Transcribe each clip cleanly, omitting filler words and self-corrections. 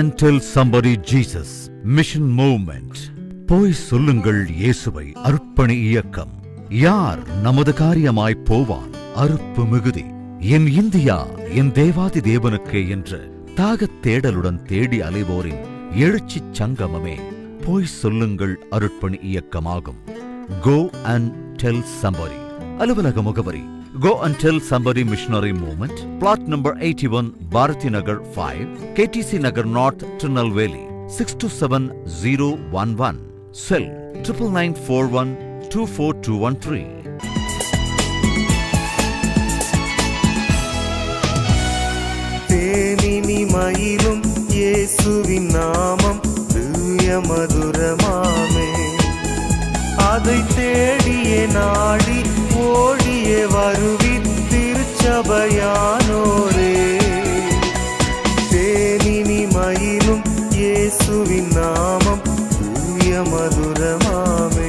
and tell somebody Jesus. Mission Movement. போய் சொல்லுங்கள் இயேசுவை. அர்ப்பணி இயக்கம். யார் நமது காரியமாய் போவான்? அறுப்பு மிகுதி. என் இந்தியா என் தேவாதி தேவனுக்கே என்ற தாகத் தேடலுடன் தேடி அலைவோரின் எழுச்சிச் சங்கமமே போய் சொல்லுங்கள் அருட்பணி இயக்கமாகும். Go and tell somebody. அலுவலக முகவரி Go and Tell Somebody Missionary Movement, plot number 81, Bharati Nagar 5, KTC Nagar North, Tirunelveli, 627011. Cell 9941 24213. தேனினி மயிலும் இயேசுவின் நாமம் திவ்ய மதுரமாமே, அதை தேடியே நாடி ஓடியே வருவி திருச்சபையானோரே. தேனினி மயிலும் இயேசுவின் நாமம் திவ்ய மதுரமாமே.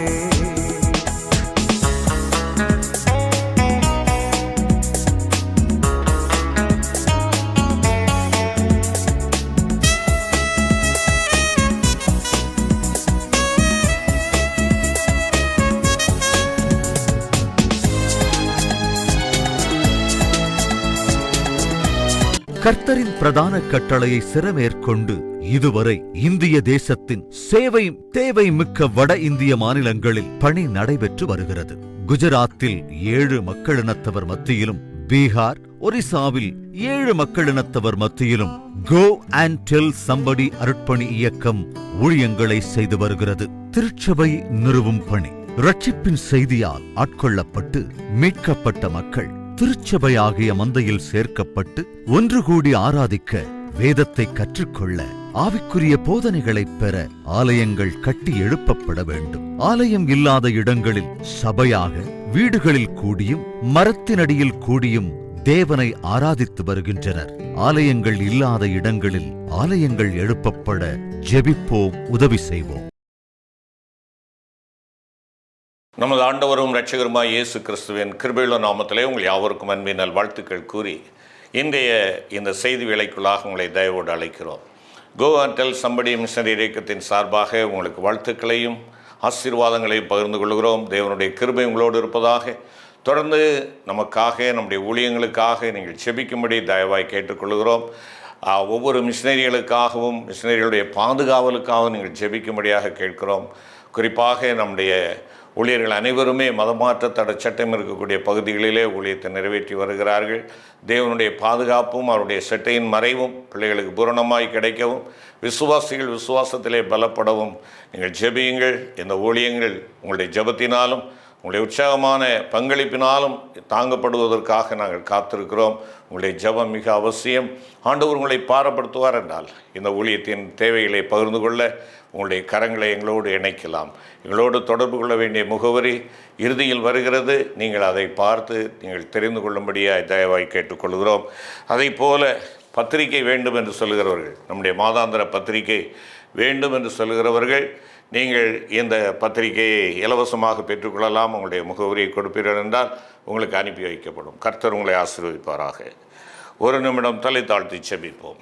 கர்த்தரின் பிரதான கட்டளையை சிரமேற்கொண்டு இதுவரை இந்திய தேசத்தின் சேவை தேவை மிக்க வட இந்திய மாநிலங்களில் பணி நடைபெற்று வருகிறது. குஜராத்தில் 7 மக்களினத்தவர் மத்தியிலும், பீகார், ஒரிசாவில் 7 மக்களினத்தவர் மத்தியிலும் Go and Tell Somebody அருட்பணி இயக்கம் ஊழியங்களை செய்து வருகிறது. திருச்சபை நிறுவும் பணி. ரட்சிப்பின் செய்தியால் ஆட்கொள்ளப்பட்டு மீட்கப்பட்ட மக்கள் திருச்சபையாகிய மந்தையில் சேர்க்கப்பட்டு ஒன்று கூடி ஆராதிக்க, வேதத்தை கற்றுக்கொள்ள, ஆவிக்குரிய போதனைகளைப் பெற ஆலயங்கள் கட்டி எழுப்பப்பட வேண்டும். ஆலயம் இல்லாத இடங்களில் சபையாக வீடுகளில் கூடியும் மரத்தினடியில் கூடியும் தேவனை ஆராதித்து வருகின்றனர். ஆலயங்கள் இல்லாத இடங்களில் ஆலயங்கள் எழுப்பப்பட ஜெபிப்போம், உதவி செய்வோம். நமது ஆண்டவரும் இரட்சகருமாய் இயேசு கிறிஸ்துவின் கிருபையுள்ள நாமத்திலே உங்கள் யாவருக்கும் அன்பின் நல்வாழ்த்துக்கள் கூறி இன்றைய இந்த செய்தி வேளைக்குள்ளாக உங்களை தயவோடு அழைக்கிறோம். Go and Tell Somebody missionary இயக்கத்தின் சார்பாக உங்களுக்கு வாழ்த்துக்களையும் ஆசீர்வாதங்களையும் பகிர்ந்து கொள்கிறோம். தேவனுடைய கிருபை உங்களோடு இருப்பதாக. தொடர்ந்து நமக்காக, நம்முடைய ஊழியங்களுக்காக நீங்கள் செபிக்கும்படி தயவாய் கேட்டுக்கொள்கிறோம். ஒவ்வொரு மிஷனரிகளுக்காகவும் மிஷனரிகளுடைய பாதுகாவலுக்காகவும் நீங்கள் ஜெபிக்கும்படியாக கேட்கிறோம். குறிப்பாக நம்முடைய ஊழியர்கள் அனைவருமே மதமாற்ற தடை சட்டம் இருக்கக்கூடிய பகுதிகளிலே ஊழியத்தை நிறைவேற்றி வருகிறார்கள். தேவனுடைய பாதுகாப்பும் அவருடைய சட்டையின் மறைவும் பிள்ளைகளுக்கு பூரணமாய் கிடைக்கவும், விசுவாசிகள் விசுவாசத்திலே பலப்படவும் நீங்கள் ஜெபியுங்கள். இந்த ஊழியங்கள் உங்களுடைய ஜெபத்தினாலும் உங்களுடைய உற்சாகமான பங்களிப்பினாலும் தாங்கப்படுவதற்காக நாங்கள் காத்திருக்கிறோம். உங்களுடைய ஜெபம் மிக அவசியம். ஆண்டவர் உங்களை பாரப்படுத்துவார் என்றால் இந்த ஊழியத்தின் தேவைகளை பகிர்ந்து கொள்ள உங்களுடைய கரங்களை எங்களோடு இணைக்கலாம். எங்களோடு தொடர்பு கொள்ள வேண்டிய முகவரி இறுதியில் வருகிறது. நீங்கள் அதை பார்த்து நீங்கள் தெரிந்து கொள்ளும்படியாக தயவாய் கேட்டுக்கொள்கிறோம். அதை போல பத்திரிகை வேண்டும் என்று சொல்கிறவர்கள், நம்முடைய மாதாந்திர பத்திரிகை வேண்டும் என்று சொல்கிறவர்கள், நீங்கள் இந்த பத்திரிகையை இலவசமாக பெற்றுக்கொள்ளலாம். உங்களுடைய முகவரியை கொடுப்பீர்கள் என்றால் உங்களுக்கு அனுப்பி வைக்கப்படும். கர்த்தர் உங்களை ஆசீர்வதிப்பாராக. ஒரு நிமிடம் தலை தாழ்த்தி செபிப்போம்.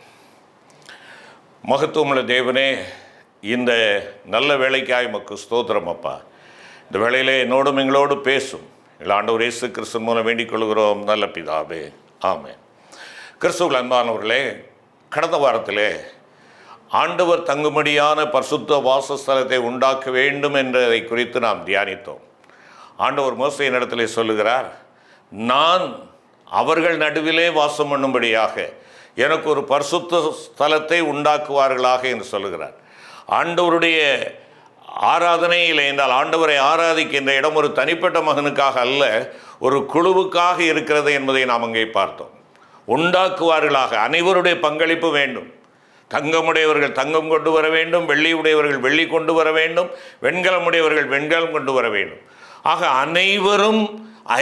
மகத்துவமுள்ள தேவனே, இந்த நல்ல வேலைக்காய் உமக்கு ஸ்தோத்திரம் அப்பா. இந்த வேளையிலே என்னோடும் எங்களோடு பேசும் எங்கள் ஆண்டவர் இயேசு கிறிஸ்து மூலம் வேண்டிக் கொள்கிறோம் நல்ல பிதாவே, ஆமென். கிறிஸ்துவுக்குள் அன்பானவர்களே, கடந்த வாரத்திலே ஆண்டவர் தங்கும்படியான பரிசுத்த வாசஸ்தலத்தை உண்டாக்க வேண்டும் என்றதை குறித்து நாம் தியானித்தோம். ஆண்டவர் மோசேயின் இடத்திலே சொல்லுகிறார், நான் அவர்கள் நடுவிலே வாசம் பண்ணும்படியாக எனக்கு ஒரு பரிசுத்த ஸ்தலத்தை உண்டாக்குவார்களாக என்று சொல்லுகிறார். ஆண்டவருடைய ஆராதனையில் என்றால் ஆண்டவரை ஆராதிக்கின்ற இடம் ஒரு தனிப்பட்ட மகனுக்காக அல்ல, ஒரு குழுவுக்காக இருக்கிறது என்பதை நாம் அங்கே பார்த்தோம். உண்டாக்குவார்களாக அனைவருடைய பங்களிப்பு வேண்டும். தங்கமுடையவர்கள் தங்கம் கொண்டு வர வேண்டும், வெள்ளி உடையவர்கள் வெள்ளி கொண்டு வர வேண்டும், வெண்கலமுடையவர்கள் வெண்கலம் கொண்டு வர வேண்டும். ஆக அனைவரும்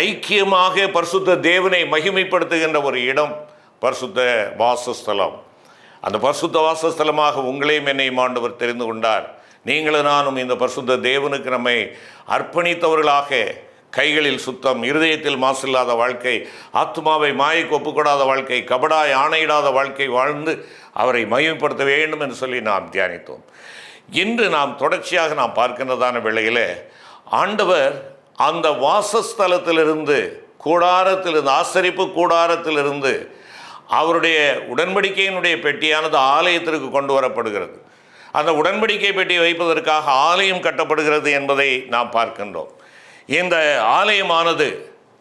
ஐக்கியமாக பரிசுத்த தேவனை மகிமைப்படுத்துகின்ற ஒரு இடம் பரிசுத்த வாசஸ்தலம். அந்த பரிசுத்த வாசஸ்தலமாக உங்களையும் என்னையும் ஆண்டவர் தெரிந்து கொண்டார். நீங்களும் நானும் இந்த பரிசுத்த தேவனுக்கு நம்மை அர்ப்பணித்தவர்களாக, கைகளில் சுத்தம், இருதயத்தில் மாசில்லாத வாழ்க்கை, ஆத்மாவை மாயைக்கு ஒப்புக்கொடாத வாழ்க்கை, கபடாய் ஆணையிடாத வாழ்க்கை வாழ்ந்து அவரை மகிமைப்படுத்த வேண்டும் என்று சொல்லி நாம் தியானித்தோம். இன்று நாம் தொடர்ச்சியாக நாம் பார்க்கின்றதான வேளையில் ஆண்டவர் அந்த வாசஸ்தலத்திலிருந்து, கூடாரத்திலிருந்து, ஆசரிப்பு கூடாரத்திலிருந்து அவருடைய உடன்படிக்கையினுடைய பெட்டியானது ஆலயத்திற்கு கொண்டு வரப்படுகிறது. அந்த உடன்படிக்கை பெட்டியை வைப்பதற்காக ஆலயம் கட்டப்படுகிறது என்பதை நாம் பார்க்கின்றோம். இந்த ஆலயமானது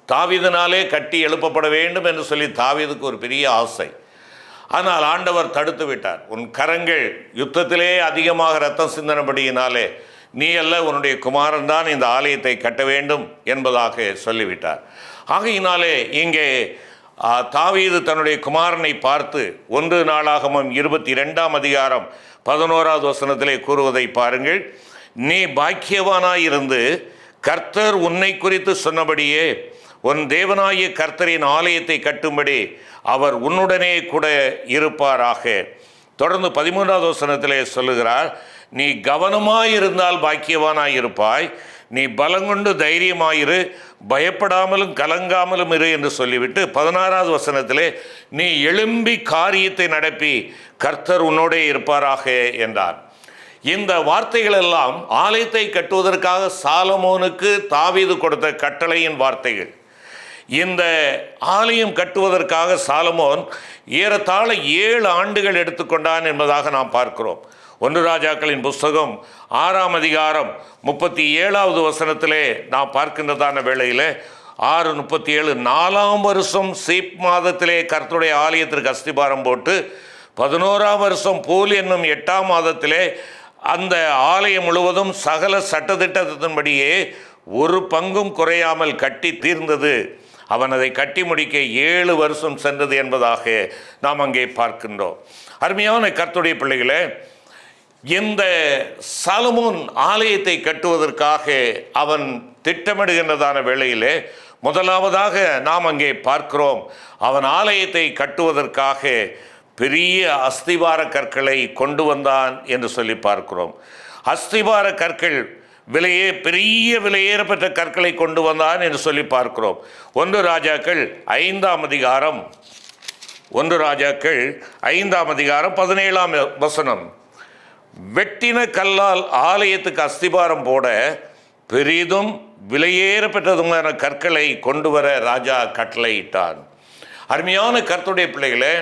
தாவீதினாலே கட்டி எழுப்பப்பட வேண்டும் என்று சொல்லி தாவீதுக்கு ஒரு பெரிய ஆசை. ஆனால் ஆண்டவர் தடுத்து விட்டார். உன் கரங்கள் யுத்தத்திலே அதிகமாக இரத்தம் சிந்தனபடியினாலே நீ அல்ல, உன்னுடைய குமாரன் தான் இந்த ஆலயத்தை கட்ட வேண்டும் என்பதாக சொல்லிவிட்டார். ஆகையினாலே இங்கே தாவீது தன்னுடைய குமாரனை பார்த்து 1 நாளாகமம் 22ஆம் அதிகாரம் 11வது வசனத்திலே கூறுவதை பாருங்கள். நீ பாக்கியவானாயிருந்து கர்த்தர் உன்னை குறித்து சொன்னபடியே உன் தேவனாகிய கர்த்தரின் ஆலயத்தை கட்டும்படி அவர் உன்னுடனே கூட இருப்பாராக. தொடர்ந்து 13வது வசனத்திலே சொல்லுகிறார், நீ கவனமாயிருந்தால் பாக்கியவானாயிருப்பாய், நீ பலங்கொண்டு தைரியமாயிரு, பயப்படாமலும் கலங்காமலும் இரு என்று சொல்லிவிட்டு 16வது வசனத்திலே நீ எழும்பி காரியத்தை நடப்பி கர்த்தர் உன்னோடே இருப்பாராக என்றார். இந்த வார்த்தைகள் எல்லாம் ஆலயத்தை கட்டுவதற்காக சாலமோனுக்கு தாவீது கொடுத்த கட்டளையின் வார்த்தைகள். இந்த ஆலயம் கட்டுவதற்காக சாலமோன் ஏறத்தாழ 7 ஆண்டுகள் எடுத்துக்கொண்டான் என்பதாக நாம் பார்க்கிறோம். 1 ராஜாக்களின் புஸ்தகம் 6ஆம் அதிகாரம் 37வது வசனத்திலே நாம் பார்க்கின்றதான வேளையில் 6:37 4ஆம் வருஷம் சீப் மாதத்திலே கர்த்தருடைய ஆலயத்திற்கு அஸ்திபாரம் போட்டு 11ஆம் வருஷம் பூல் என்னும் 8ஆம் மாதத்திலே அந்த ஆலயம் முழுவதும் சகல சட்டத்திட்டத்தின்படியே ஒரு பங்கும் குறையாமல் கட்டி தீர்ந்தது. அவன் அதை கட்டி முடிக்க 7 வருஷம் சென்றது என்பதாக நாம் அங்கே பார்க்கின்றோம். அருமையான கர்த்தருடைய பிள்ளைகளே, இந்த சாலமோன் ஆலயத்தை கட்டுவதற்காக அவன் திட்டமிடுகின்றதான வேளையிலே முதலாவதாக நாம் அங்கே பார்க்கிறோம், அவன் ஆலயத்தை கட்டுவதற்காக பெரிய அஸ்திபார கற்களை கொண்டு வந்தான் என்று சொல்லி பார்க்கிறோம். அஸ்திபார கற்கள் பெரிய விலையேறப்பட்ட கற்களை கொண்டு வந்தான் என்று சொல்லி பார்க்கிறோம். 1 ராஜாக்கள் 5ஆம் அதிகாரம் 17ஆம் வசனம், வெட்டின கல்லால் ஆலயத்துக்கு அஸ்திபாரம் போட பெரிதும் விலையேறப்பட்டதுமான கற்களை கொண்டு வர ராஜா கட்டளையிட்டான். அருமையான கர்த்தருடைய பிள்ளைகளே,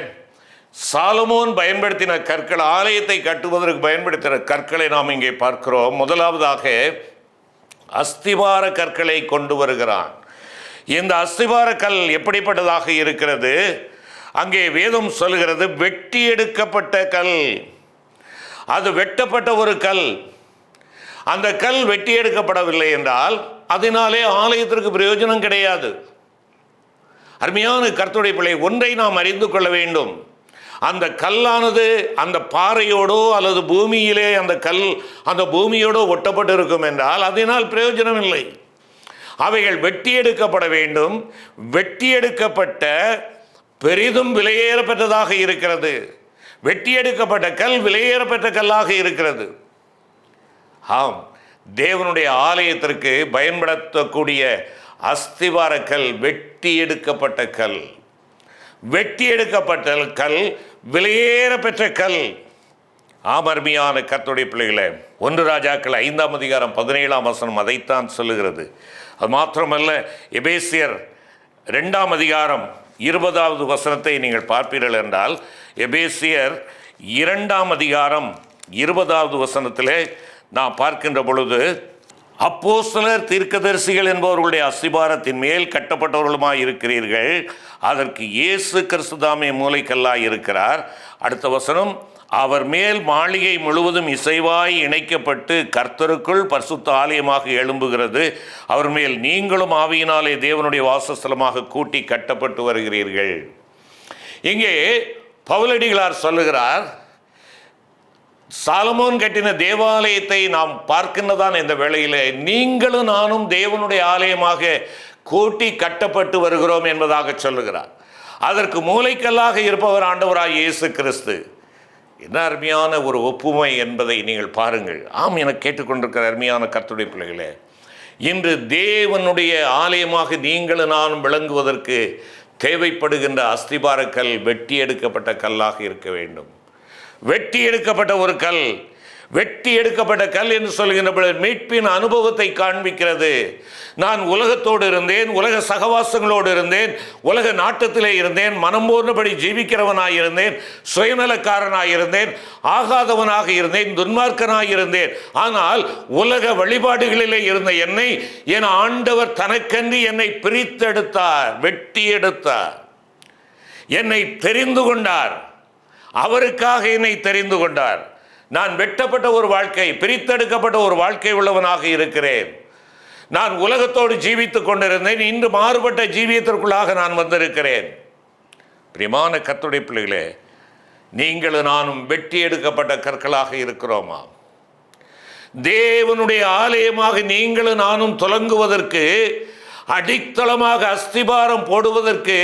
சாலமோன் பயன்படுத்தின கற்கள், ஆலயத்தை கட்டுவதற்கு பயன்படுத்தின கற்களை நாம் இங்கே பார்க்கிறோம். முதலாவதாக அஸ்திபார கற்களை கொண்டு வருகிறான். இந்த அஸ்திபார கல் எப்படிப்பட்டதாக இருக்கிறது? அங்கே வேதம் சொல்கிறது வெட்டி எடுக்கப்பட்ட கல். அது வெட்டப்பட்ட ஒரு கல். அந்த கல் வெட்டி எடுக்கப்படவில்லை என்றால் அதனாலே ஆலயத்திற்கு பிரயோஜனம் கிடையாது. அருமையான கர்த்தருடைய பிள்ளை, ஒன்றை நாம் அறிந்து கொள்ள வேண்டும். அந்த கல்லானது அந்த பாறையோடோ அல்லது பூமியிலே அந்த பூமியோடோ ஒட்டப்பட்டு இருக்கும் என்றால் அதனால் பிரயோஜனம் இல்லை. அவைகள் வெட்டி எடுக்கப்பட வேண்டும். வெட்டி எடுக்கப்பட்ட பெரிதும் விலையேறப்பட்டதாக இருக்கிறது. வெட்டி எடுக்கப்பட்ட கல் விலையேறப்பட்ட கல்லாக இருக்கிறது. ஆம், தேவனுடைய ஆலயத்திற்கு பயன்படுத்தக்கூடிய அஸ்திவார கல் வெட்டி எடுக்கப்பட்ட கல். வெட்டி எடுக்கப்பட்ட கல் விலையேற பெற்ற கல். அருமையான கர்த்தருடைய பிள்ளைகளே, 1 ராஜாக்கள் 5ஆம் அதிகாரம் 17ஆம் வசனம் அதைத்தான் சொல்லுகிறது. அது மாத்திரமல்ல, எபேசியர் 2ஆம் அதிகாரம் 20வது வசனத்தை நீங்கள் பார்ப்பீர்கள் என்றால், எபேசியர் 2ஆம் அதிகாரம் 20வது வசனத்திலே நாம் பார்க்கின்ற பொழுது, அப்போஸ்தலர் தீர்க்கதரிசிகள் என்பவர்களுடைய அஸ்திபாரத்தின் மேல் கட்டப்பட்டவர்களுமாய் இருக்கிறீர்கள், அதற்கு இயேசு கிறிஸ்து தாமே மூலைக்கல்லாய் இருக்கிறார். அடுத்த வசனம், அவர் மேல் மாளிகை முழுவதும் இசைவாய் இணைக்கப்பட்டு கர்த்தருக்குள் பரிசுத்த ஆலயமாக எழும்புகிறது. அவர் மேல் நீங்களும் ஆவியினாலே தேவனுடைய வாசஸ்தலமாக கூட்டி கட்டப்பட்டு வருகிறீர்கள். இங்கே பவுலடிகளார் சொல்லுகிறார், சாலமோன் கட்டின தேவாலயத்தை நாம் பார்க்கின்றதான் இந்த வேளையில் நீங்களும் நானும் தேவனுடைய ஆலயமாக கூட்டி கட்டப்பட்டு வருகிறோம் என்பதாக சொல்லுகிறார். அதற்கு மூலைக்கல்லாக இருப்பவர் ஆண்டவராய் இயேசு கிறிஸ்து. என்ன அருமையான ஒரு ஒப்புமை என்பதை நீங்கள் பாருங்கள். ஆம், எனக்கு கேட்டுக்கொண்டிருக்கிற அருமையான கர்த்தருடைய பிள்ளைகளே, இன்று தேவனுடைய ஆலயமாக நீங்களும் நானும் விளங்குவதற்கு தேவைப்படுகின்ற அஸ்திபார கல் வெட்டி எடுக்கப்பட்ட கல்லாக இருக்க வேண்டும். வெட்டி எடுக்கப்பட்ட ஒரு கல், வெட்டி எடுக்கப்பட்ட கல் என்று சொல்கின்ற பொழுது மீட்பின் அனுபவத்தை காண்பிக்கிறது. நான் உலகத்தோடு இருந்தேன், உலக சகவாசங்களோடு இருந்தேன், உலக நாட்டத்திலே இருந்தேன், மனம் போன்றபடி ஜீவிக்கிறவனாயிருந்தேன், சுயநலக்காரனாயிருந்தேன், ஆகாதவனாக இருந்தேன், துன்மார்க்கனாயிருந்தேன். ஆனால் உலக வழிபாடுகளிலே இருந்த என்னை என் ஆண்டவர் தனக்கென்று என்னை பிரித்தெடுத்தார், வெட்டி எடுத்தார், என்னை தெரிந்து கொண்டார், அவருக்காக என்னை தெரிந்து கொண்டார். நான் வெட்டப்பட்ட ஒரு வாழ்க்கை, பிரித்தெடுக்கப்பட்ட ஒரு வாழ்க்கை உள்ளவனாக இருக்கிறேன். நான் உலகத்தோடு ஜீவித்துக் கொண்டிருந்தேன், இன்று மாறுபட்ட ஜீவியத்திற்குள்ளாக நான் வந்திருக்கிறேன். பிரியமான கர்த்தருடைய பிள்ளைகளே, நீங்களும் நானும் வெட்டி எடுக்கப்பட்ட கற்களாக இருக்கிறோமா? தேவனுடைய ஆலயமாக நீங்களும் நானும் துலங்குவதற்கு, அடித்தளமாக அஸ்திபாரம் போடுவதற்கு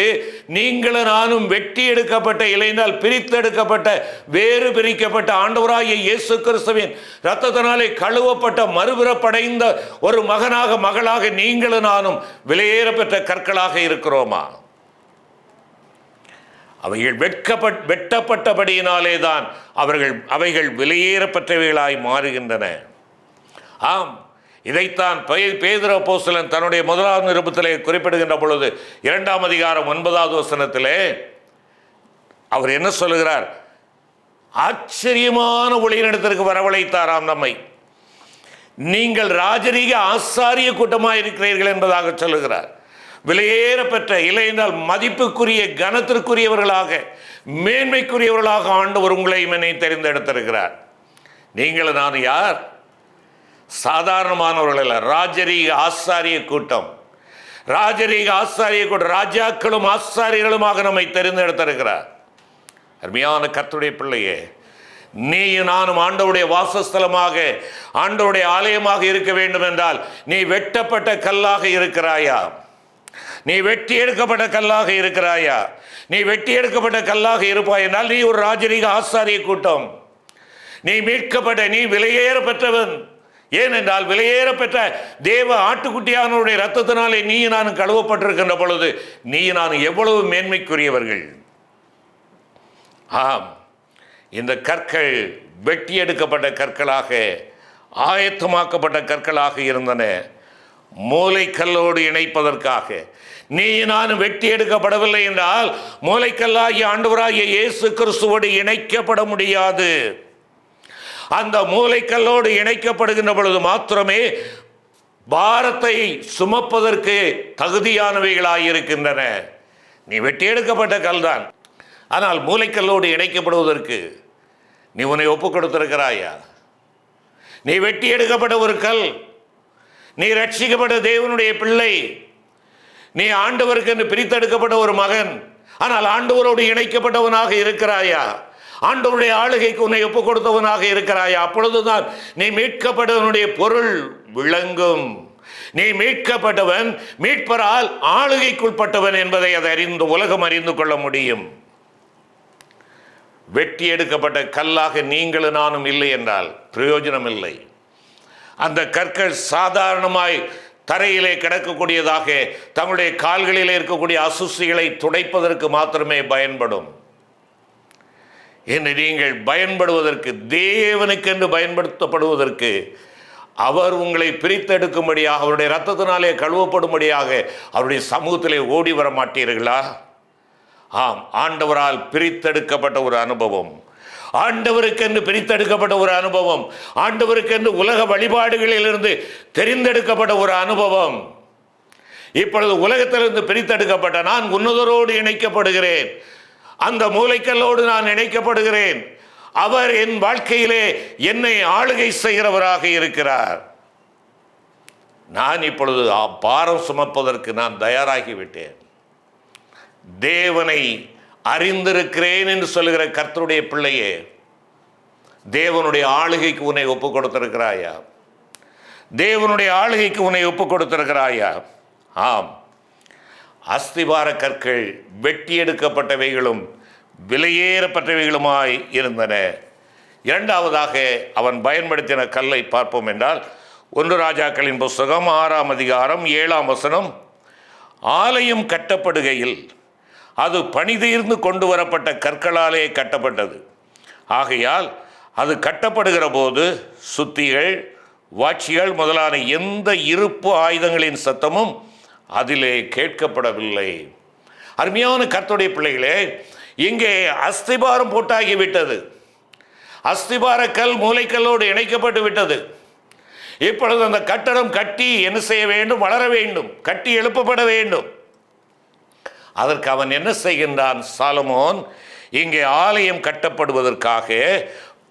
நீங்களும் நானும் வெட்டி எடுக்கப்பட்ட, இல்லைனால் பிரித்தெடுக்கப்பட்ட, வேறு பிரிக்கப்பட்ட ஆண்டவராகிய இயேசு கிறிஸ்துவின் இரத்தத்தினாலே கழுவப்பட்ட மறுபிறப்படைந்த ஒரு மகனாக மகளாக நீங்களும் நானும் விலையேற பெற்ற கற்களாக இருக்கிறோமா? அவைகள் வெட்டப்பட்டபடியினாலே தான் அவைகள் விலையேறப்பட்டவைகளாய் மாறுகின்றன. ஆம், இதைத்தான் பேதுரு அப்போஸ்தலன் தன்னுடைய முதலாவது நிருபத்திலே குறிப்பிடுகின்ற பொழுது 2ஆம் அதிகாரம் 9வது வசனத்திலே அவர் என்ன சொல்லுகிறார்? ஆச்சரியமான ஒளியினிடத்திற்கு வரவழைத்தாராம் நம்மை. நீங்கள் ராஜரீக ஆசாரிய கூட்டமாக இருக்கிறீர்கள் என்பதாக சொல்லுகிறார். விலையேற பெற்ற, இல்லை என்றால் மதிப்புக்குரிய, கனத்திற்குரியவர்களாக, மேன்மைக்குரியவர்களாக ஆண்டவர் உங்களையும் என்னை தெரிந்தெடுத்திருக்கிறார். நீங்கள் நான் யார்? சாதாரணமானவர்கள் அல்ல, ராஜரீக ஆசாரிய கூட்டம். ராஜரீக ஆசாரிய கூட்டம், ராஜாக்களும் ஆசாரியர்களுமாக நம்மை தெரிந்தெடுத்திருக்கிறார். அருமையான கர்த்தருடைய பிள்ளையே, நீயும் நானும் ஆண்டவருடைய வாசஸ்தலமாக, ஆண்டவருடைய ஆலயமாக இருக்க வேண்டும் என்றால் நீ வெட்டப்பட்ட கல்லாக இருக்கிறாயா? நீ வெட்டி எடுக்கப்பட்ட கல்லாக இருக்கிறாயா? நீ வெட்டி எடுக்கப்பட்ட கல்லாக இருப்பாய் என்றால் நீ ஒரு ராஜரீக ஆசாரிய கூட்டம். நீ மீட்கப்பட்ட, நீ விலையேற பெற்றவன். ஏனென்றால் விலையேற பெற்ற தேவ ஆட்டுக்குட்டியானவருடைய இரத்தத்தினாலே நீ நான் கழுவப்பட்டிருக்கின்ற பொழுது நீ நான் எவ்வளவு மேன்மைக்குரியவர்கள். ஆம், இந்த கற்கள் வெட்டி எடுக்கப்பட்ட கற்களாக, ஆயத்தமாக்கப்பட்ட கற்களாக இருந்தன. மூலைக்கல்லோடு இணைப்பதற்காக. நீ நான் வெட்டி எடுக்கப்படவில்லை என்றால் மூலைக்கல்லாகிய ஆண்டவராகிய இயேசு கிறிஸ்துவோடு இணைக்கப்பட முடியாது. அந்த மூலைக்கல்லோடு இணைக்கப்படுகின்ற பொழுது மாத்திரமே பாரத்தை சுமப்பதற்கு தகுதியானவைகளாயிருக்கின்றன. நீ வெட்டி எடுக்கப்பட்ட கல் தான், ஆனால் மூலைக்கல்லோடு இணைக்கப்படுவதற்கு நீ உன்னை ஒப்புக் கொடுத்திருக்கிறாயா? நீ வெட்டி எடுக்கப்பட்ட ஒரு கல், நீ ரட்சிக்கப்பட்ட தேவனுடைய பிள்ளை, நீ ஆண்டவருக்கு என்று பிரித்தெடுக்கப்பட்ட ஒரு மகன், ஆனால் ஆண்டவரோடு இணைக்கப்பட்டவனாக இருக்கிறாயா? ஆண்டவருடைய ஆளுகைக்கு உன்னை ஒப்புக் கொடுத்தவனாக இருக்கிறாயா? அப்பொழுதுதான் நீ மீட்கப்பட்டவனுடைய பொருள் விளங்கும். நீ மீட்கப்பட்டவன், மீட்பரால் ஆளுகைக்குட்பட்டவன் என்பதை அதை உலகம் அறிந்து கொள்ள முடியும். வெட்டி எடுக்கப்பட்ட கல்லாக நீங்களும் நானும் இல்லை என்றால் பிரயோஜனம் இல்லை. அந்த கற்கள் சாதாரணமாய் தரையிலே கிடக்கக்கூடியதாக தங்களுடைய கால்களிலே இருக்கக்கூடிய அசுசிகளை துடைப்பதற்கு மாத்திரமே பயன்படும். என்று நீங்கள் பயன்படுவதற்கு, தேவனுக்கென்று பயன்படுத்தப்படுவதற்கு, அவர் உங்களை பிரித்தெடுக்கும்படியாக, அவருடைய இரத்தத்தினாலே கழுவப்படும்படியாக அவருடைய சமூகத்திலே ஓடி வர மாட்டீர்களா? ஆம், ஆண்டவரால் பிரித்தெடுக்கப்பட்ட ஒரு அனுபவம், ஆண்டவருக்கென்று பிரித்தெடுக்கப்பட்ட ஒரு அனுபவம், ஆண்டவருக்கென்று உலக வழிபாடுகளிலிருந்து தெரிந்தெடுக்கப்பட்ட ஒரு அனுபவம். இப்பொழுது உலகத்திலிருந்து பிரித்தெடுக்கப்பட்ட நான் உன்னதரோடு இணைக்கப்படுகிறேன். அந்த மூலைக்கல்லோடு நான் இணைக்கப்படுகிறேன். அவர் என் வாழ்க்கையிலே என்னை ஆளுகை செய்கிறவராக இருக்கிறார். நான் இப்பொழுது பாரம் சுமப்பதற்கு நான் தயாராகிவிட்டேன். தேவனை அறிந்திருக்கிறேன் என்று சொல்லுகிற கர்த்தருடைய பிள்ளையே, தேவனுடைய ஆளுகைக்கு உன்னை ஒப்புக் கொடுத்திருக்கிறாயா? தேவனுடைய ஆளுகைக்கு உன்னை ஒப்புக் கொடுத்திருக்கிறாயா? ஆம், அஸ்திபார கற்கள் வெட்டி எடுக்கப்பட்டவைகளும் விலையேறப்பட்டவைகளுமாய் இருந்தன. இரண்டாவதாக அவன் பயன்படுத்தின கல்லை பார்ப்போம் என்றால், 1 ராஜாக்களின் புஸ்தகம் 6ஆம் அதிகாரம் 7ஆம் வசனம், ஆலயம் கட்டப்படுகையில் அது பணிதீர்ந்து கொண்டு வரப்பட்ட கற்களாலே கட்டப்பட்டது. ஆகையால் அது கட்டப்படுகிற போது சுத்திகள், வாட்சிகள் முதலான எந்த இருப்பு ஆயுதங்களின் சத்தமும் அதிலே கேட்கப்படவில்லை. அருமையான கர்த்தருடைய பிள்ளைகளே, இங்கே அஸ்திபாரம் போட்டாகிவிட்டது. அஸ்திபார கல் மூலைக்கல்லோடு இணைக்கப்பட்டு விட்டது. இப்பொழுது அந்த கட்டடம் கட்டி என்ன செய்ய வேண்டும்? வளர வேண்டும், கட்டி எழுப்பப்பட வேண்டும். அதற்கு அவன் என்ன செய்கின்றான்? சாலமோன் இங்கே ஆலயம் கட்டப்படுவதற்காக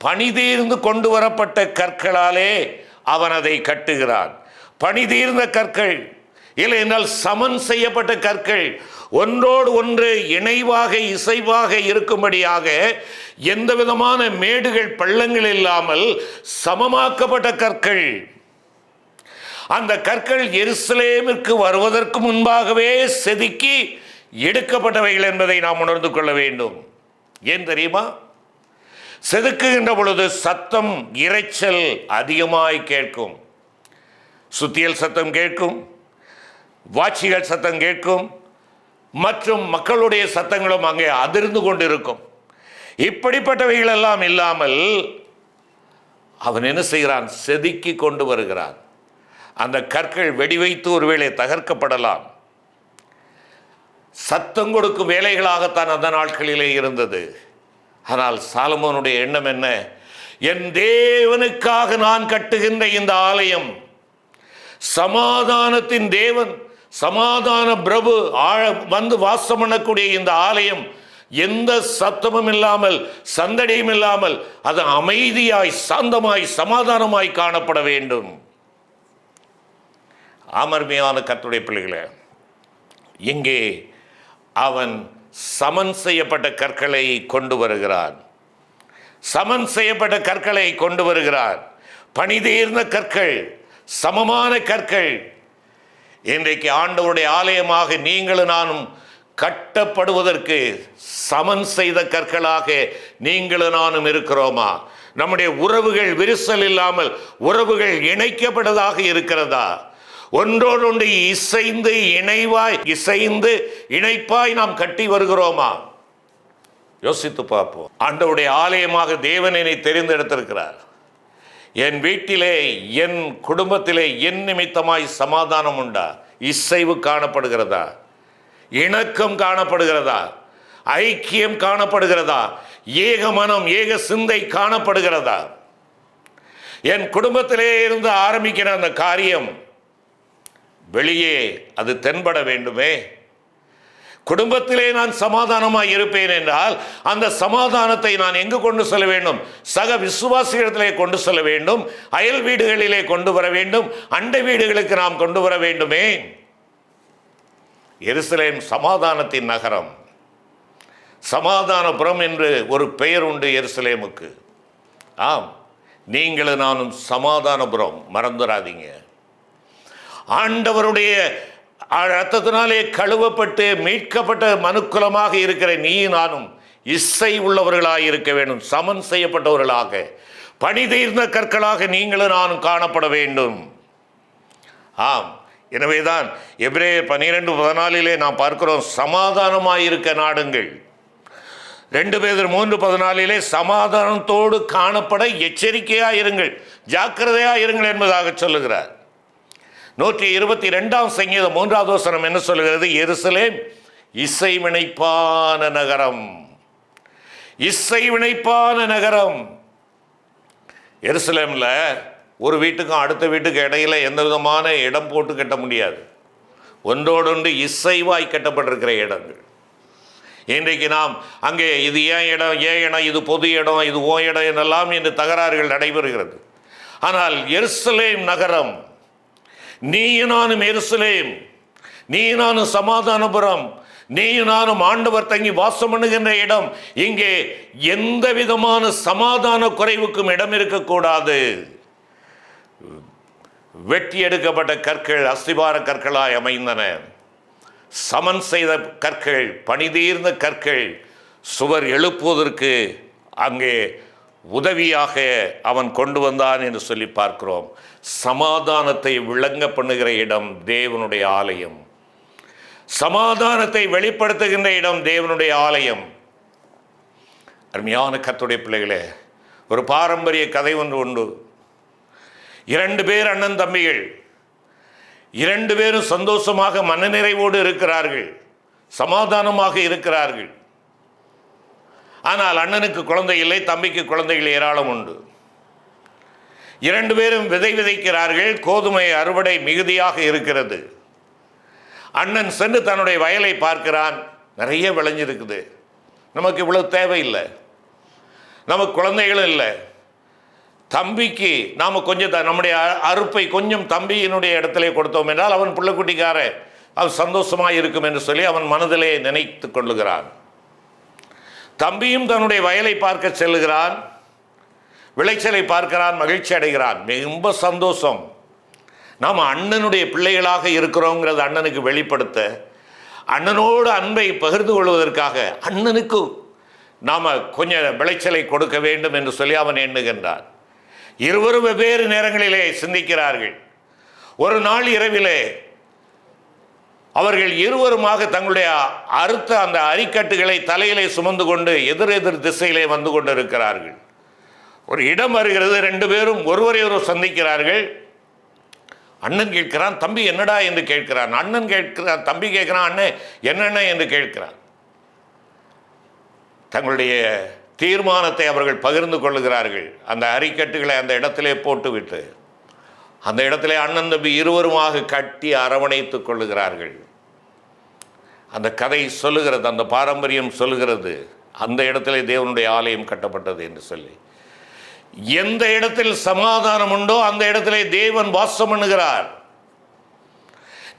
பணிதீர்ந்து கொண்டு வரப்பட்ட கற்களாலே அவன் அதை கட்டுகிறான். பணிதீர்ந்த கற்கள், இல்லை என்றால் சமன் செய்யப்பட்ட கற்கள், ஒன்றோடு ஒன்று இணைவாக இசைவாக இருக்கும்படியாக எந்த விதமான மேடுகள் பள்ளங்கள் இல்லாமல் சமமாக்கப்பட்ட கற்கள். அந்த கற்கள் எருசலேமிற்கு வருவதற்கு முன்பாகவே செதுக்கி எடுக்கப்பட்டவைகள் என்பதை நாம் உணர்ந்து கொள்ள வேண்டும். ஏன் தெரியுமா? செதுக்குகின்ற பொழுது சத்தம், இரைச்சல் அதிகமாய் கேட்கும். சுத்தியல் சத்தம் கேட்கும், வாட்சிகள் சத்தம் கேட்கும், மற்றும் மக்களுடைய சத்தங்களும் அங்கே அதிர்ந்து கொண்டிருக்கும். இப்படிப்பட்டவைகள் எல்லாம் இல்லாமல் அவன் என்ன செய்கிறான்? செதுக்கி கொண்டு வருகிறான். அந்த கற்கள் வெடி வைத்து ஒருவேளை தகர்க்கப்படலாம். சத்தம் கொடுக்கும் வேலைகளாகத்தான் அந்த நாட்களிலே இருந்தது. ஆனால் சாலமோனுடைய எண்ணம் என்ன? என் தேவனுக்காக நான் கட்டுகின்ற இந்த ஆலயம், சமாதானத்தின் தேவன், சமாதான பிரபு வந்து வாசம் பண்ணக்கூடிய இந்த ஆலயம் எந்த சத்தமும் இல்லாமல், சந்தடியும் இல்லாமல், அது அமைதியாய், சாந்தமாய், சமாதானமாய் காணப்பட வேண்டும். அமர்மையான கர்த்தருடைய பிள்ளைகளே, இங்கே அவன் சமன் செய்யப்பட்ட கற்களை கொண்டு வருகிறான். சமன் செய்யப்பட்ட கற்களை கொண்டு வருகிறான். பணிதீர்ந்த கற்கள், சமமான கற்கள். இன்றைக்கு ஆண்டவருடைய ஆலயமாக நீங்களும் நானும் கட்டப்படுவதற்கு சமன் செய்த கற்களாக நீங்களும் நானும் இருக்கிறோமா? நம்முடைய உறவுகள் விரிசல் இல்லாமல் உறவுகள் இணைக்கப்பட்டதாக இருக்கிறதா? ஒன்றோடொன்று இசைந்து இணைப்பாய் நாம் கட்டி வருகிறோமா? யோசித்து பார்ப்போம். ஆண்டவருடைய ஆலயமாக தேவன் என்னை தெரிந்தெடுத்திருக்கிறார். என் வீட்டிலே, என் குடும்பத்திலே என் நிமித்தமாய் சமாதானம் உண்டா? இசைவு காணப்படுகிறதா? இணக்கம் காணப்படுகிறதா? ஐக்கியம் காணப்படுகிறதா? ஏக மனம், ஏக சிந்தை காணப்படுகிறதா? என் குடும்பத்திலே இருந்து ஆரம்பிக்கிற அந்த காரியம் வெளியே அது தென்பட வேண்டுமே. குடும்பத்திலே நான் சமாதானமாய் இருப்பேன் என்றால் அந்த சமாதானத்தை நான் எங்கு கொண்டு செல்ல வேண்டும்? சக விசுவாசிகளிடத்திலே கொண்டு செல்ல வேண்டும், அயல் வீடுகளிலே கொண்டு வர வேண்டும், அண்டை வீடுகளுக்கு நாம் கொண்டு வர வேண்டுமே. எருசலேம் சமாதானத்தின் நகரம், சமாதானபுரம் என்று ஒரு பெயர் உண்டு எருசலேமுக்கு. ஆம், நீங்களும் நானும் சமாதானபுரம், மறந்துடாதீங்க. ஆண்டவருடைய இரத்தத்தினாலே கழுவப்பட்டு மீட்கப்பட்ட மனுக்குலமாக இருக்கிற நீ நானும் இசை உள்ளவர்களாக இருக்க வேண்டும், சமன் செய்யப்பட்டவர்களாக, பணிதீர்ந்த கற்களாக நீங்களும் நானும் காணப்பட வேண்டும். ஆம், எனவேதான் எபிரேயர் 12:14 நாம் பார்க்கிறோம், சமாதானமாயிருக்க நாடுங்கள். 2 பேதுரு 3:14 சமாதானத்தோடு காணப்பட எச்சரிக்கையாக இருங்கள், ஜாக்கிரதையாக இருங்கள் என்பதாக சொல்லுகிறார். 122ஆம் சங்கீதம் 3வது வசனம் என்ன சொல்கிறது? எருசலேம் இசைவினைப்பான நகரம், இசைவினைப்பான நகரம். எருசலேமில் ஒரு வீட்டுக்கும் அடுத்த வீட்டுக்கு இடையில எந்த விதமான இடம் போட்டு கட்ட முடியாது. ஒன்றோடொன்று இசைவாய் கட்டப்பட்டிருக்கிற இடங்கள். இன்றைக்கு நாம் அங்கே இது ஏன் இடம், இது பொது இடம், இது ஓ இடம் என்னெல்லாம் என்று தகராறுகள் நடைபெறுகிறது. ஆனால் எருசலேம் நகரம், நீயும் நானும் எருசலேம், நீயும் நானும் சமாதானபுரம், நீயும் நானும் ஆண்டவர் தங்கி வாசம் பண்ணுகின்ற இடம். இங்கே எந்த விதமான சமாதான குறைவுக்கும் இடம் இருக்கக்கூடாது. வெட்டி எடுக்கப்பட்ட கற்கள் அஸ்திபார கற்களாய் அமைந்தன. சமன் செய்த கற்கள், பணிதீர்ந்த கற்கள் சுவர் எழுப்புவதற்கு அங்கே உதவியாக அவன் கொண்டு வந்தான் என்று சொல்லி பார்க்கிறோம். சமாதானத்தை விளங்க பண்ணுகிற இடம் தேவனுடைய ஆலயம். சமாதானத்தை வெளிப்படுத்துகின்ற இடம் தேவனுடைய ஆலயம். அருமையான கர்த்தருடைய பிள்ளைகளே, ஒரு பாரம்பரிய கதை ஒன்று உண்டு. 2 பேர் அண்ணன் தம்பிகள், 2 பேரும் சந்தோஷமாக மனநிறைவோடு இருக்கிறார்கள், சமாதானமாக இருக்கிறார்கள். ஆனால் அண்ணனுக்கு குழந்தை இல்லை, தம்பிக்கு குழந்தைகள் ஏராளம் உண்டு. 2 பேரும் விதை விதைக்கிறார்கள். கோதுமை அறுவடை மிகுதியாக இருக்கிறது. அண்ணன் சென்று தன்னுடைய வயலை பார்க்கிறான். நிறைய விளைஞ்சிருக்குது. நமக்கு இவ்வளவு தேவையில்லை, நமக்கு குழந்தைகளும் இல்லை. தம்பிக்கு நாம் கொஞ்சம் நம்முடைய அறுப்பை கொஞ்சம் தம்பியினுடைய இடத்துல கொடுத்தோம் என்றால் அவன் பிள்ளைக்குட்டிக்கார அவன் சந்தோஷமாக இருக்கும் என்று சொல்லி அவன் மனதிலே நினைத்து கொள்ளுகிறான். தம்பியும் தன்னுடைய வயலை பார்க்க செல்லுகிறான், விளைச்சலை பார்க்கிறான், மகிழ்ச்சி அடைகிறான், ரொம்ப சந்தோஷம். நாம் அண்ணனுடைய பிள்ளைகளாக இருக்கிறோங்கிறது அண்ணனுக்கு வெளிப்படுத்த, அண்ணனோடு அன்பை பகிர்ந்து கொள்வதற்காக அண்ணனுக்கு நாம் கொஞ்சம் விளைச்சலை கொடுக்க வேண்டும் என்று சொல்லி அவன் எண்ணுகின்றான். இருவரும் வெவ்வேறு நேரங்களிலே சிந்திக்கிறார்கள். ஒரு நாள் இரவிலே அவர்கள் இருவருமாக தங்களுடைய அறுத்த அந்த அரிக்கட்டுகளை தலையிலே சுமந்து கொண்டு எதிரெதிர் திசையிலே வந்து கொண்டு இருக்கிறார்கள். ஒரு இடம் வருகிறது. 2 பேரும் ஒருவரை ஒருவர் சந்திக்கிறார்கள். அண்ணன் கேட்கிறான், தம்பி என்னடா என்று கேட்கிறான். அண்ணன் கேட்கிறான், தம்பி கேட்கிறான், அண்ணன் என்னென்ன என்று கேட்கிறான். தங்களுடைய தீர்மானத்தை அவர்கள் பகிர்ந்து கொள்ளுகிறார்கள். அந்த அரிக்கட்டுகளை அந்த இடத்திலே போட்டுவிட்டு அந்த இடத்திலே அண்ணன் தம்பி இருவருமாக கட்டி அரவணைத்துக் கொள்ளுகிறார்கள். அந்த கதை சொல்லுகிறது, அந்த பாரம்பரியம் சொல்லுகிறது, அந்த இடத்திலே தேவனுடைய ஆலயம் கட்டப்பட்டது என்று சொல்லி. எந்த இடத்தில் சமாதானம் உண்டோ அந்த இடத்திலே தேவன் வாசம் பண்ணுகிறார்.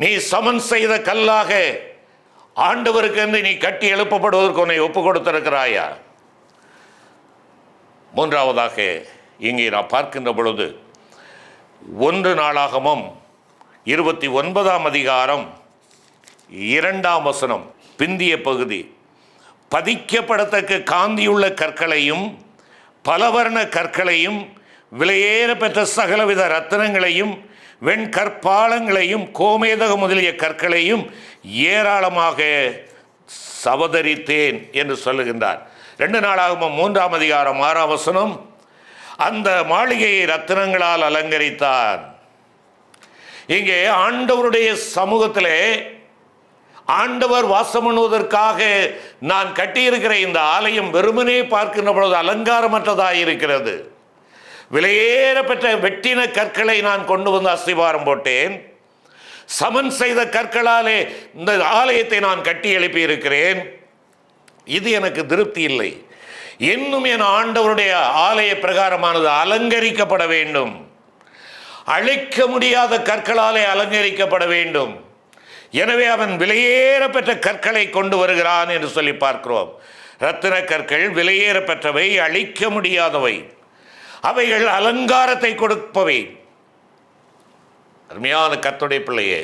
நீ சமன் செய்த கல்லாக ஆண்டவருக்கு என்று நீ கட்டி எழுப்பப்படுவதற்கு உன்னை ஒப்பு கொடுத்திருக்கிறாயா? மூன்றாவதாக இங்கே நான் பார்க்கின்ற பொழுது 1 நாளாகமம் 29ஆம் அதிகாரம் 2ஆம் வசனம் பிந்திய பகுதி, பதிக்கப்படத்தக்க காந்தியுள்ள கற்களையும் பலவர்ண கற்களையும் விலையேற பெற்ற சகலவித ரத்தினங்களையும் வெண்கற்பாலங்களையும் கோமேதக முதலிய கற்களையும் ஏராளமாக சவதரித்தேன் என்று சொல்லுகின்றார். 2 நாளாகமம் 3ஆம் அதிகாரம் 6ஆம் வசனம், அந்த மாளிகையை ரத்தினங்களால் அலங்கரித்தார். இங்கே ஆண்டவருடைய சமூகத்திலே ஆண்டவர் வாசம் பண்ணுவதற்காக நான் கட்டியிருக்கிற இந்த ஆலயம் வெறுமனே பார்க்கின்ற பொழுது அலங்காரமற்றதாக இருக்கிறது. விலையேற பெற்ற வெட்டின கற்களை நான் கொண்டு வந்து அஸ்திவாரம் போட்டேன். சமன் செய்த கற்களாலே இந்த ஆலயத்தை நான் கட்டி எழுப்பி இருக்கிறேன். இது எனக்கு திருப்தி இல்லை. இன்னும் என் ஆண்டவருடைய ஆலய பிரகாரமானது அலங்கரிக்கப்பட வேண்டும். அழிக்க முடியாத கற்களாலே அலங்கரிக்கப்பட வேண்டும். எனவே அவன் விலையேற பெற்ற கற்களை கொண்டு வருகிறான் என்று சொல்லி பார்க்கிறோம். ரத்தின கற்கள் விலையேற பெற்றவை, அழிக்க முடியாதவை, அவைகள் அலங்காரத்தை கொடுப்பவை. அருமையான கர்த்தருடைய பிள்ளையே,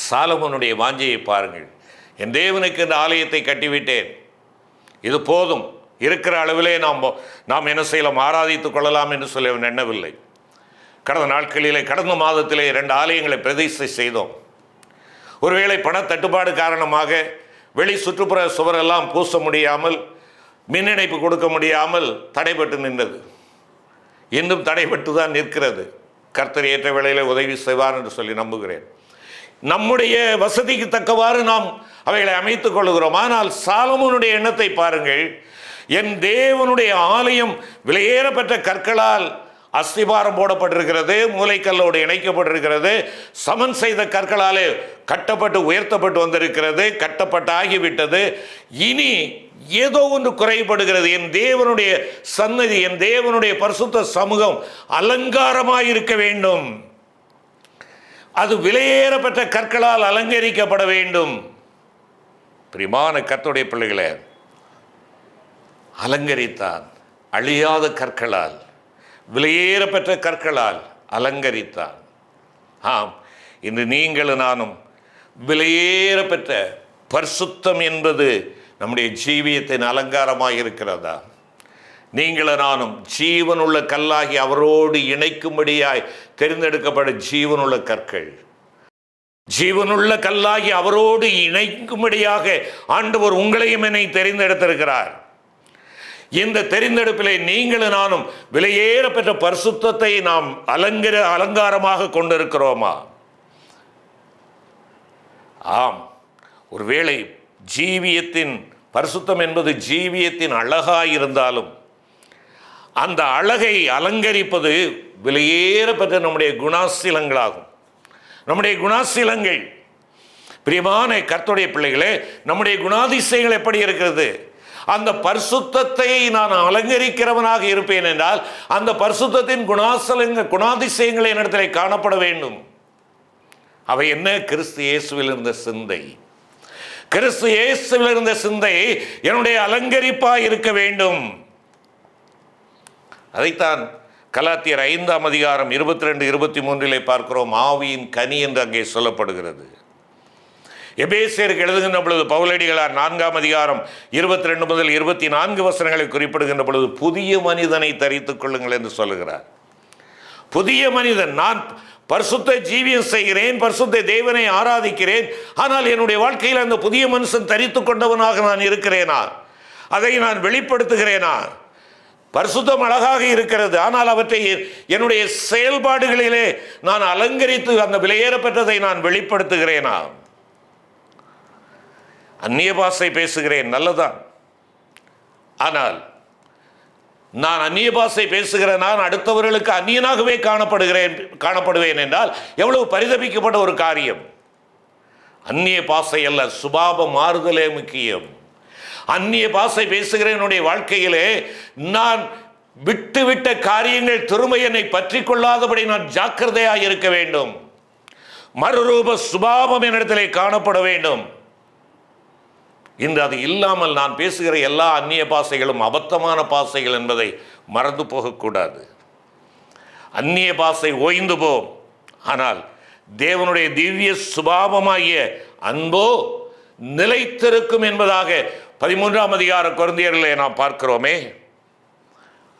சாலமோனுடைய வாஞ்சையை பாருங்கள். என் தேவனுக்கு இந்த ஆலயத்தை கட்டிவிட்டேன், இது போதும், இருக்கிற அளவிலே நாம் என்ன செய்யலாம், ஆராதித்துக் கொள்ளலாம் என்று சொல்லி அவன் எண்ணவில்லை. கடந்த நாட்களிலே, கடந்த மாதத்திலே 2 ஆலயங்களை பிரதிஷ்டை செய்தோம். ஒருவேளை பண தட்டுப்பாடு காரணமாக வெளி சுற்றுப்புற சுவரெல்லாம் பூச முடியாமல், மின் இணைப்பு கொடுக்க முடியாமல் தடைபட்டு நின்றது. இன்னும் தடைபட்டு தான் நிற்கிறது. கர்த்தர் ஏற்ற வேளையில் உதவி செய்வார் என்று சொல்லி நம்புகிறேன். நம்முடைய வசதிக்கு தக்கவாறு நாம் அவைகளை அமைத்துக் கொள்கிறோம். ஆனால் சாலமோனுடைய எண்ணத்தை பாருங்கள். என் தேவனுடைய ஆலயம் விலையேறப்பட்ட கற்களால் அஸ்திபாரம் போடப்பட்டிருக்கிறது, மூளைக்கல்லோடு இணைக்கப்பட்டிருக்கிறது, சமன் செய்த கற்களாலே கட்டப்பட்டு உயர்த்தப்பட்டு வந்திருக்கிறது, கட்டப்பட்டு ஆகிவிட்டது. இனி ஏதோ ஒன்று குறைபடுகிறது. என் தேவனுடைய சன்னதி, என் தேவனுடைய பரிசுத்த சமூகம் அலங்காரமாய் இருக்க வேண்டும். அது விலையேறப்பட்ட கற்களால் அலங்கரிக்கப்பட வேண்டும். பிரியமான கர்த்தருடைய பிள்ளைகளே, அலங்கரித்தான். அழியாத கற்களால், விலையேறப்பெற்ற கற்களால் அலங்கரித்தான். ஆம், இன்று நீங்களும் நானும் விலையேறப்பெற்ற பரிசுத்தம் என்பது நம்முடைய ஜீவியத்தின் அலங்காரமாக இருக்கிறதா? நீங்களும் நானும் ஜீவனுள்ள கல்லாகி அவரோடு இணைக்கும்படியாய் தெரிந்தெடுக்கப்பட்ட ஜீவனுள்ள கற்கள். ஜீவனுள்ள கல்லாகி அவரோடு இணைக்கும்படியாக ஆண்டவர் உங்களையும் என்னை தெரிந்தெடுத்திருக்கிறார். இந்த தெரிந்தெடுப்பிலே நீங்களும் நானும் விலையேற பெற்ற பரிசுத்தத்தை நாம் அலங்காரமாக கொண்டிருக்கிறோமா? ஆம். ஒருவேளை ஜீவியத்தின் பரிசுத்தம் என்பது ஜீவியத்தின் அழகாய் இருந்தாலும் அந்த அழகை அலங்கரிப்பது விலையேற பெற்ற நம்முடைய குணாசீலங்களாகும். நம்முடைய குணாசீலங்கள், பிரியமான கர்த்தருடைய பிள்ளைகளே, நம்முடைய குணாதிசயங்கள் எப்படி இருக்கிறது? அந்த பரிசுத்தத்தை நான் அலங்கரிக்கிறவனாக இருப்பேன் என்றால் அந்த பரிசுத்தத்தின் குணாதிசயங்கள் என்னிடத்தில் காணப்பட வேண்டும். அவை என்ன? கிறிஸ்து இயேசுவில் இருந்த சிந்தை. கிறிஸ்து இயேசுவில் இருந்த சிந்தை என்னுடைய அலங்கரிப்பாய் இருக்க வேண்டும். அதைத்தான் கலாத்தியர் 5ஆம் அதிகாரம் 22-23 பார்க்கிறோம். ஆவியின் கனி என்று அங்கே சொல்லப்படுகிறது. எபேசியருக்கு எழுதுகின்ற பொழுது பவுலடிகளார் 4ஆம் அதிகாரம் 22 முதல் 24 வசனங்களை குறிப்பிடுகின்ற பொழுது புதிய மனிதனை தரித்துக் கொள்ளுங்கள் என்று சொல்லுகிறார். புதிய மனிதன், நான் பரிசுத்த ஜீவியம் செய்கிறேன், பரிசுத்த தேவனை ஆராதிக்கிறேன், ஆனால் என்னுடைய வாழ்க்கையில் அந்த புதிய மனுஷன் தரித்து கொண்டவனாக நான் இருக்கிறேனா? அதை நான் வெளிப்படுத்துகிறேனா? பரிசுத்தம் அழகாக இருக்கிறது, ஆனால் அவற்றை என்னுடைய செயல்பாடுகளிலே நான் அலங்கரித்து அந்த விலையேறப்பட்டதை நான் வெளிப்படுத்துகிறேனா? அந்நிய பாஷை பேசுகிறேன், நல்லதான். ஆனால் நான் அந்நிய பாஷை பேசுகிற நான் அடுத்தவர்களுக்கு அந்நியனாகவே காணப்படுவேன் என்றால் எவ்வளவு பரிதபிக்கப்பட்ட ஒரு காரியம். அந்நிய பாஷை அல்ல, சுபாவ மாறுதலே முக்கியம். அந்நிய பாஷை பேசுகிற என்னுடைய வாழ்க்கையிலே நான் விட்டுவிட்ட காரியங்கள் திரும்ப என்னை பற்றி கொள்ளாதபடி நான் ஜாக்கிரதையாக இருக்க வேண்டும். மறுரூப சுபாவம் என்னிடத்திலே காணப்பட வேண்டும். இன்று அது இல்லாமல் நான் பேசுகிற எல்லா அந்நிய பாஷைகளும் அபத்தமான பாஷைகள் என்பதை மறந்து போகக்கூடாது. அந்நிய பாஷை ஓய்ந்து போம், ஆனால் தேவனுடைய திவ்ய சுபாவமாகிய அன்போ நிலைத்திருக்கும் என்பதாக 13ஆம் அதிகார கொரிந்தியரிலே நாம் பார்க்கிறோமே.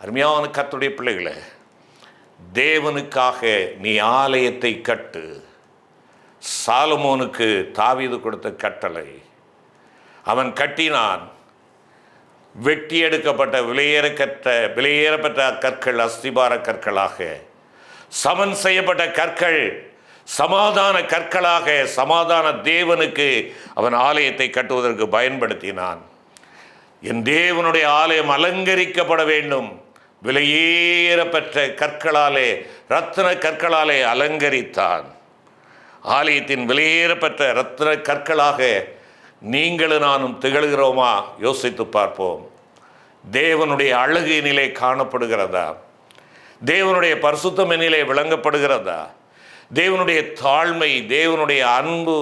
அருமையான கர்த்தருடைய பிள்ளைகளே, தேவனுக்காக நீ ஆலயத்தை கட்டு. சாலமோனுக்கு தாவீது கொடுத்த கட்டளை. அவன் கட்டினான். வெட்டி எடுக்கப்பட்ட விலையேறப்பட்ட கற்கள் அஸ்திபார கற்களாக, சமன் செய்யப்பட்ட கற்கள் சமாதான கற்களாக சமாதான தேவனுக்கு அவன் ஆலயத்தை கட்டுவதற்கு பயன்படுத்தினான். என் தேவனுடைய ஆலயம் அலங்கரிக்கப்பட வேண்டும். விலையேறப்பட்ட கற்களாலே, ரத்தின கற்களாலே அலங்கரித்தான். ஆலயத்தின் விலையேறப்பட்ட ரத்தின கற்களாக நீங்களும் நானும் திகழ்கிறோமா? யோசித்து பார்ப்போம். தேவனுடைய அழகினிலே காணப்படுகிறதா? தேவனுடைய பரிசுத்தமெனிலே விளங்கப்படுகிறதா? தேவனுடைய தாழ்மை, தேவனுடைய அன்பு,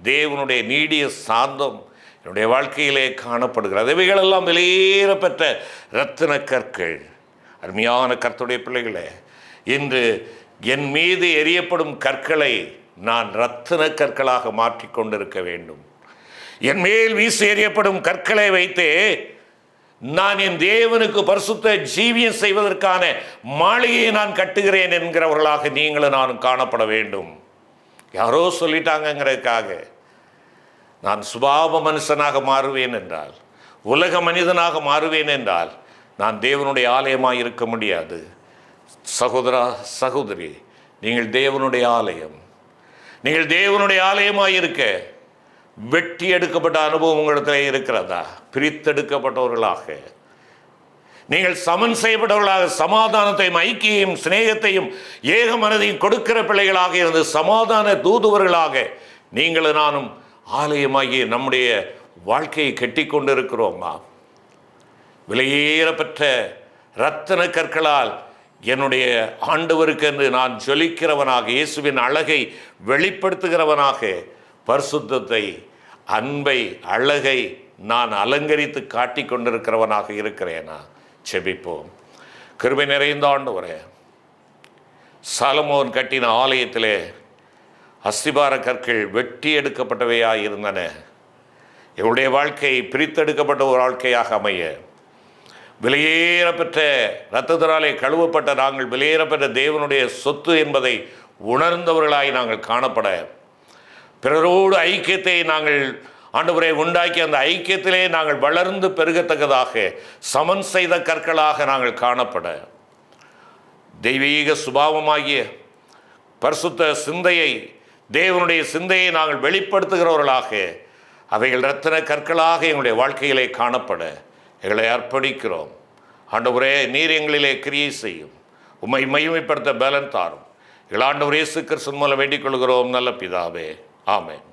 தேவனுடைய நீடிய சாந்தம் என்னுடைய வாழ்க்கையிலே காணப்படுகிறது. இவைகளெல்லாம் வெளியேறப்பட்ட இரத்தின கற்கள். அருமையான கர்த்தருடைய பிள்ளைகளே, இன்று என் மீது எரியப்படும் கற்களை நான் இரத்தின கற்களாக மாற்றிக்கொண்டிருக்க வேண்டும். என் மேல் வீசி எறியப்படும் கற்களை வைத்தே நான் என் தேவனுக்கு பரிசுத்த ஜீவியம் செய்வதற்கான மாளிகையை நான் கட்டுகிறேன் என்கிறவர்களாக நீங்களும் நானும் காணப்பட வேண்டும். யாரோ சொல்லிட்டாங்கிறதுக்காக நான் சுபாவ மனுஷனாக மாறுவேன் என்றால், உலக மனிதனாக மாறுவேன் என்றால் நான் தேவனுடைய ஆலயமாக இருக்க முடியாது. சகோதரா, சகோதரி, நீங்கள் தேவனுடைய ஆலயம். நீங்கள் தேவனுடைய ஆலயமாக இருக்க வெட்டி எடுக்கப்பட்ட அனுபவம் உங்களிடத்தில் இருக்கிறதா? பிரித்தெடுக்கப்பட்டவர்களாக, நீங்கள் சமன் செய்யப்பட்டவர்களாக, சமாதானத்தையும் ஐக்கியையும் சிநேகத்தையும் ஏக மனதையும் கொடுக்கிற பிள்ளைகளாக இருந்து சமாதான தூதுவர்களாக நீங்களும் நானும் ஆலயமாகி நம்முடைய வாழ்க்கையை கட்டி கொண்டிருக்கிறோமா? விலையேறப்பட்ட இரத்தின கற்களால் என்னுடைய ஆண்டவருக்கு என்று நான் ஜொலிக்கிறவனாக, இயேசுவின் அழகை வெளிப்படுத்துகிறவனாக, பரிசுத்தத்தை, அன்பை, அழகை நான் அலங்கரித்து காட்டி கொண்டிருக்கிறவனாக இருக்கிறேனா? செபிப்போம். கிருபை நிறைந்த ஆண்டவரே, சாலமோன் கட்டின ஆலயத்திலே அஸ்திபார கற்கள் வெட்டி எடுக்கப்பட்டவையாக இருந்தன. என்னுடைய வாழ்க்கை பிரித்தெடுக்கப்பட்ட ஒரு வாழ்க்கையாக அமைய விலையேறப்பெற்ற இரத்தத்தினாலே கழுவப்பட்ட நாங்கள் விலையேறப்பெற்ற தேவனுடைய சொத்து என்பதை உணர்ந்தவர்களாய் நாங்கள் காணப்பட, பிறரோடு ஐக்கியத்தை நாங்கள் ஆண்டவரை உண்டாக்கி அந்த ஐக்கியத்திலே நாங்கள் வளர்ந்து பெருகத்தக்கதாக சமன் செய்த கற்களாக நாங்கள் காணப்பட, தெய்வீக சுபாவமாகிய பரிசுத்த சிந்தையை, தேவனுடைய சிந்தையை நாங்கள் வெளிப்படுத்துகிறவர்களாக, அவைகள் இரத்தின கற்களாக எங்களுடைய வாழ்க்கையிலே காணப்பட எங்களை அர்ப்பணிக்கிறோம். ஆண்டவரே, நீர் எங்களிலே கிரியை செய்யும், உம்மை மகிமைப்படுத்த பலன் தாரும். எங்கள் ஆண்டவர் இயேசு கிறிஸ்து மூலம் வேண்டிக் கொள்கிறோம் நல்ல பிதாவே, ஆமென்.